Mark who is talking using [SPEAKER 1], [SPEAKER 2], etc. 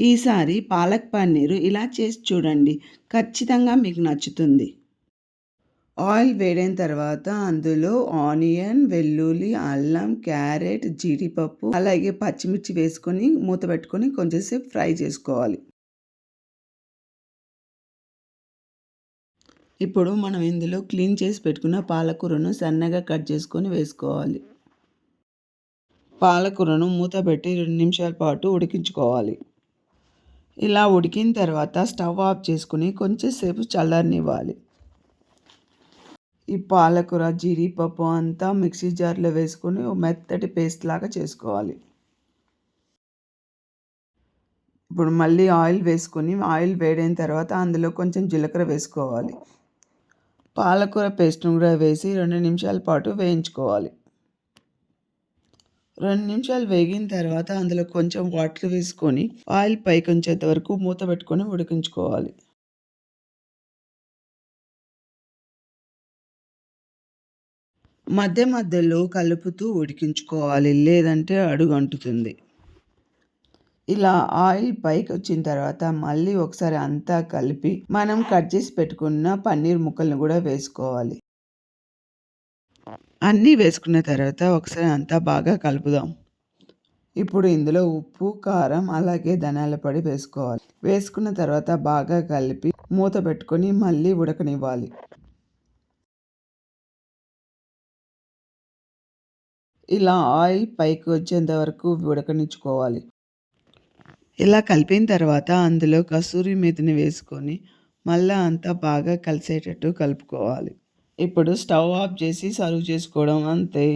[SPEAKER 1] ఈసారి పాలక్ పన్నీరు ఇలా చేసి చూడండి. ఖచ్చితంగా మీకు నచ్చుతుంది. ఆయిల్ వేడైన తర్వాత అందులో ఆనియన్, వెల్లుల్లి, అల్లం, క్యారెట్, జీడిపప్పు అలాగే పచ్చిమిర్చి వేసుకొని మూత పెట్టుకొని కొంచెం సేపు ఫ్రై చేసుకోవాలి. ఇప్పుడు మనం ఇందులో క్లీన్ చేసి పెట్టుకున్న పాలకూరను సన్నగా కట్ చేసుకొని వేసుకోవాలి. పాలకూరను మూత పెట్టి 2 నిమిషాల పాటు ఉడికించుకోవాలి. ఇలా ఉడికిన తర్వాత స్టవ్ ఆఫ్ చేసుకుని కొంచెం సేపు చల్లారనివ్వాలి. ఈ పాలకూర, జీడిపప్పు అంతా మిక్సీ జార్లో వేసుకొని మెత్తటి పేస్ట్ లాగా చేసుకోవాలి. ఇప్పుడు మళ్ళీ ఆయిల్ వేసుకొని ఆయిల్ వేడైన తర్వాత అందులో కొంచెం జీలకర్ర వేసుకోవాలి. పాలకూర పేస్ట్ను కూడా వేసి 2 నిమిషాల పాటు వేయించుకోవాలి. 2 నిమిషాలు వేగిన తర్వాత అందులో కొంచెం వాటర్ వేసుకొని ఆయిల్ పైకి వచ్చేంత వరకు మూత పెట్టుకొని ఉడికించుకోవాలి. మధ్య మధ్యలో కలుపుతూ ఉడికించుకోవాలి, లేదంటే అడుగంటుతుంది. ఇలా ఆయిల్ పైకి వచ్చిన తర్వాత మళ్ళీ ఒకసారి అంతా కలిపి మనం కట్ చేసి పెట్టుకున్న పన్నీర్ ముక్కలను కూడా వేసుకోవాలి. అన్నీ వేసుకున్న తర్వాత ఒకసారి అంతా బాగా కలుపుదాం. ఇప్పుడు ఇందులో ఉప్పు, కారం అలాగే ధనియాల పొడి వేసుకోవాలి. వేసుకున్న తర్వాత బాగా కలిపి మూత పెట్టుకొని మళ్ళీ ఉడకనివ్వాలి. ఇలా ఆయిల్ పైకి వచ్చేంత వరకు ఉడకనిచ్చుకోవాలి. ఇలా కలిపిన తర్వాత అందులో కసూరి మేతిని వేసుకొని మళ్ళీ అంతా బాగా కలిసేటట్టు కలుపుకోవాలి. ఇప్పుడు స్టవ్ ఆఫ్ చేసి సర్వ్ చేసుకోవడం అంతే.